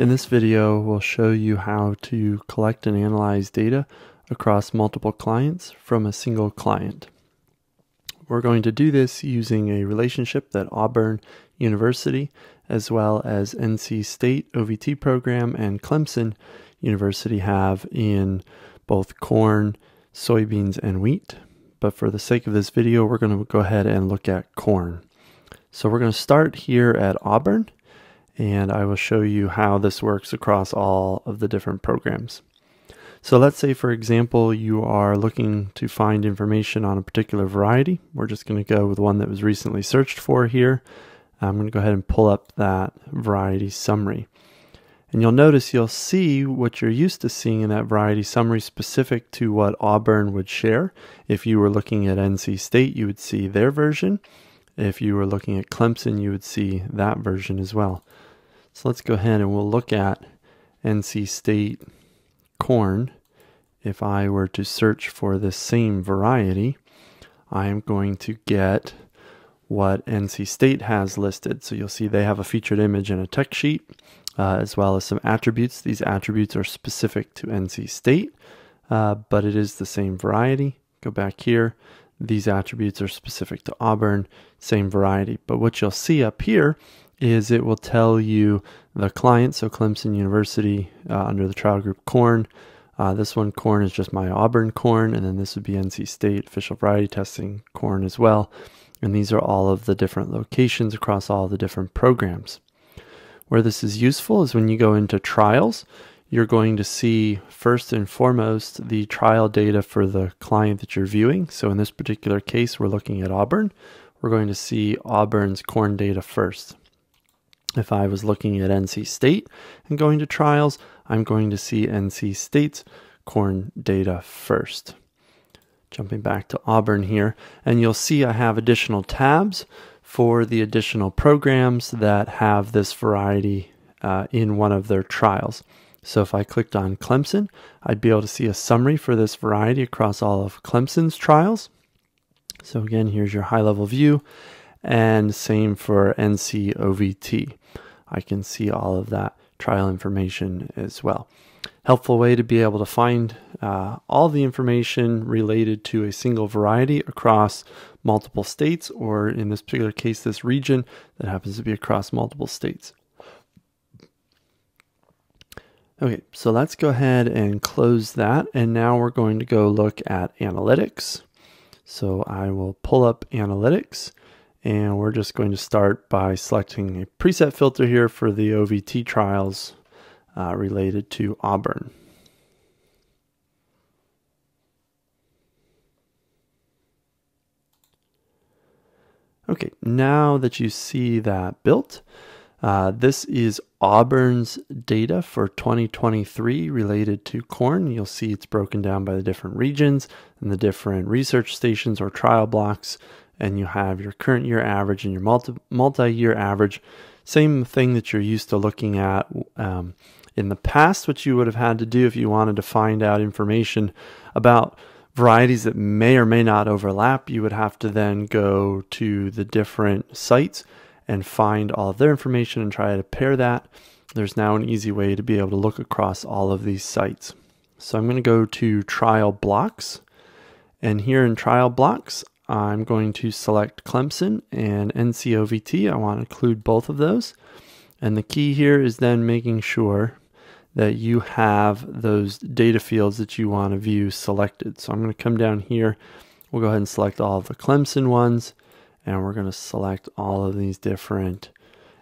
In this video, we'll show you how to collect and analyze data across multiple clients from a single client. We're going to do this using a relationship that Auburn University, as well as NC State OVT program and Clemson University have in both corn, soybeans, and wheat. But for the sake of this video, we're going to go ahead and look at corn. So we're going to start here at Auburn, and I will show you how this works across all of the different programs. So let's say, for example, you are looking to find information on a particular variety. We're just going to go with one that was recently searched for here. I'm going to go ahead and pull up that variety summary. And you'll see what you're used to seeing in that variety summary specific to what Auburn would share. If you were looking at NC State, you would see their version. If you were looking at Clemson, you would see that version as well. So let's go ahead and we'll look at NC State corn. If I were to search for the same variety, I am going to get what NC State has listed. So you'll see they have a featured image and a text sheet, as well as some attributes. These attributes are specific to NC State, but it is the same variety. Go back here. These attributes are specific to Auburn, same variety. But what you'll see up here is it will tell you the client, so Clemson University under the trial group corn. This one, corn, is just my Auburn corn, and then this would be NC State official variety testing corn as well. And these are all of the different locations across all the different programs. Where this is useful is when you go into trials, you're going to see first and foremost the trial data for the client that you're viewing. So in this particular case, we're looking at Auburn. We're going to see Auburn's corn data first. If I was looking at NC State and going to trials, I'm going to see NC State's corn data first. Jumping back to Auburn here, and you'll see I have additional tabs for the additional programs that have this variety in one of their trials. So if I clicked on Clemson, I'd be able to see a summary for this variety across all of Clemson's trials. So again, here's your high-level view, and same for NC OVT. I can see all of that trial information as well. Helpful way to be able to find all the information related to a single variety across multiple states, or in this particular case, this region that happens to be across multiple states. Okay, so let's go ahead and close that, and now we're going to go look at analytics. So I will pull up analytics, and we're just going to start by selecting a preset filter here for the OVT trials related to Auburn. Okay, now that you see that built, this is Auburn's data for 2023 related to corn. You'll see it's broken down by the different regions and the different research stations or trial blocks, and you have your current year average and your multi-year average. Same thing that you're used to looking at in the past, which you would have had to do if you wanted to find out information about varieties that may or may not overlap. You would have to then go to the different sites and find all of their information and try to pair that. There's now an easy way to be able to look across all of these sites. So I'm going to go to trial blocks, and here in trial blocks, I'm going to select Clemson and NCOVT. I want to include both of those. And the key here is then making sure that you have those data fields that you want to view selected. So I'm going to come down here. We'll go ahead and select all of the Clemson ones, and we're going to select all of these different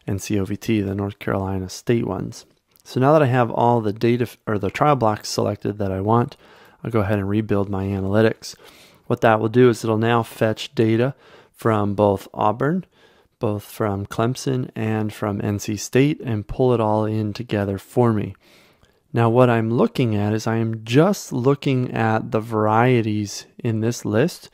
NCOVT, the North Carolina State ones. So now that I have all the data or the trial blocks selected that I want, I'll go ahead and rebuild my analytics. What that will do is it'll now fetch data from both Auburn, both from Clemson and from NC State, and pull it all in together for me. Now what I'm looking at is I am just looking at the varieties in this list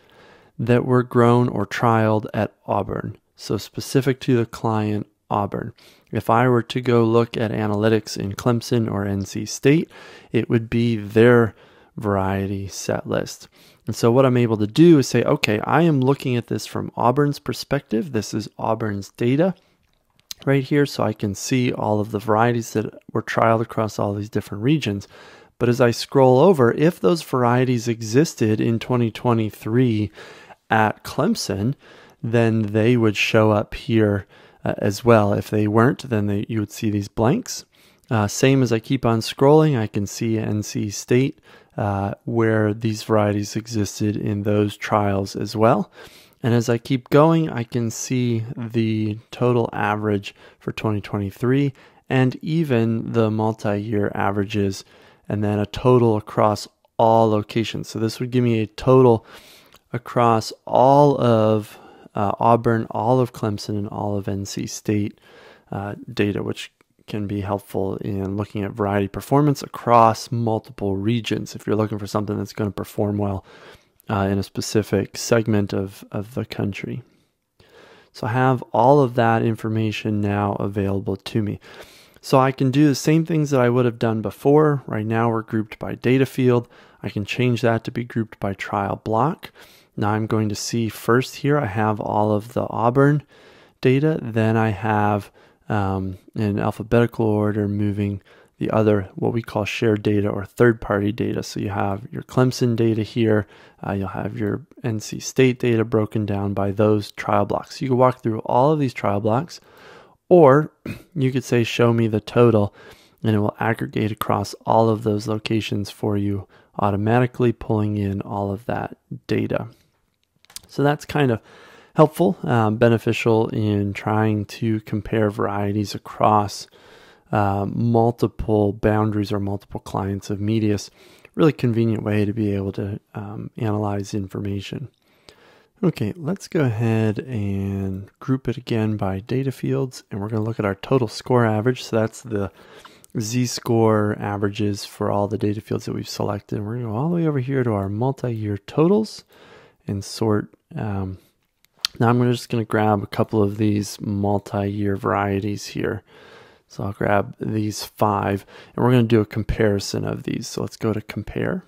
that were grown or trialed at Auburn. So specific to the client Auburn. If I were to go look at analytics in Clemson or NC State, it would be their variety set list. And so what I'm able to do is say, okay, I am looking at this from Auburn's perspective. This is Auburn's data. right here, so I can see all of the varieties that were trialed across all these different regions. But as I scroll over, if those varieties existed in 2023 at Clemson, then they would show up here as well. If they weren't, then you would see these blanks. Same as I keep on scrolling, I can see NC State where these varieties existed in those trials as well. And as I keep going, I can see the total average for 2023 and even the multi-year averages, and then a total across all locations. So this would give me a total across all of Auburn, all of Clemson, and all of NC State data, which can be helpful in looking at variety performance across multiple regions if you're looking for something that's going to perform well in a specific segment of the country. So I have all of that information now available to me. So I can do the same things that I would have done before. Right now we're grouped by data field. I can change that to be grouped by trial block. Now I'm going to see first here I have all of the Auburn data, then I have in alphabetical order moving the other, what we call shared data or third-party data. So you have your Clemson data here, you'll have your NC State data broken down by those trial blocks. You can walk through all of these trial blocks, or you could say show me the total, and it will aggregate across all of those locations for you, automatically pulling in all of that data. So that's kind of helpful, beneficial in trying to compare varieties across multiple boundaries or multiple clients of Medius. Really convenient way to be able to analyze information. Okay, let's go ahead and group it again by data fields, and we're going to look at our total score average. So that's the z-score averages for all the data fields that we've selected. We're going to go all the way over here to our multi-year totals and sort. Now I'm just going to grab a couple of these multi-year varieties here. So I'll grab these 5, and we're going to do a comparison of these. So let's go to compare.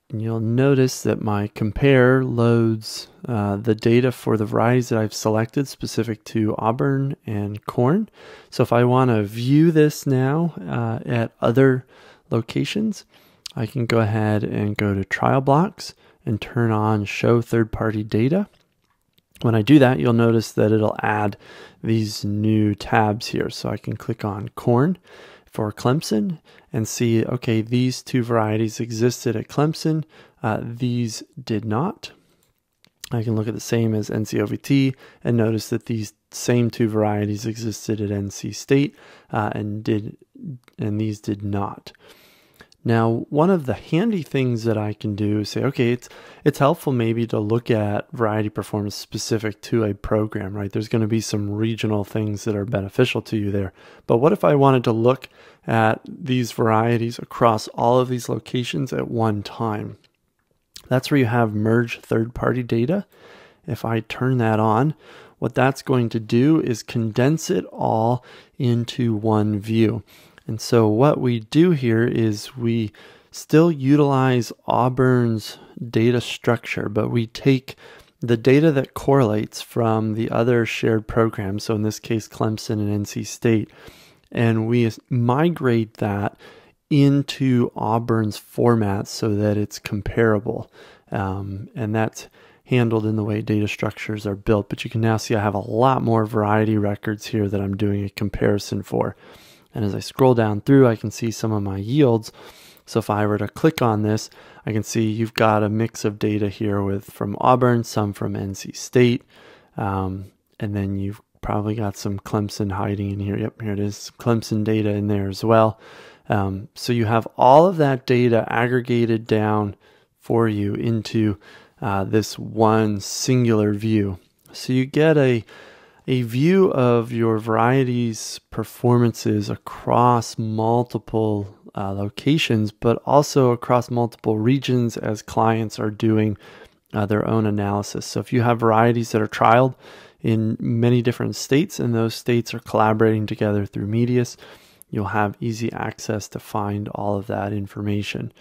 And you'll notice that my compare loads the data for the varieties that I've selected specific to Auburn and corn. So if I want to view this now at other locations, I can go ahead and go to trial blocks and turn on show third-party data. When I do that, you'll notice that it'll add these new tabs here. So I can click on corn for Clemson and see, okay, these 2 varieties existed at Clemson. These did not. I can look at the same as NCOVT and notice that these same 2 varieties existed at NC State and these did not. Now, one of the handy things that I can do is say, okay, it's helpful maybe to look at variety performance specific to a program, right? There's going to be some regional things that are beneficial to you there. But what if I wanted to look at these varieties across all of these locations at one time? That's where you have merge third-party data. If I turn that on, what that's going to do is condense it all into one view. And so what we do here is we still utilize Auburn's data structure, but we take the data that correlates from the other shared programs, so in this case Clemson and NC State, and we migrate that into Auburn's format so that it's comparable. And that's handled in the way data structures are built. But you can now see I have a lot more variety records here that I'm doing a comparison for. And as I scroll down through, I can see some of my yields. So if I were to click on this, I can see you've got a mix of data here from Auburn, some from NC State, and then you've probably got some Clemson hiding in here. Yep, here it is, Clemson data in there as well. So you have all of that data aggregated down for you into this one singular view. So you get a view of your variety's performances across multiple locations, but also across multiple regions as clients are doing their own analysis. So if you have varieties that are trialed in many different states and those states are collaborating together through Medius, you'll have easy access to find all of that information.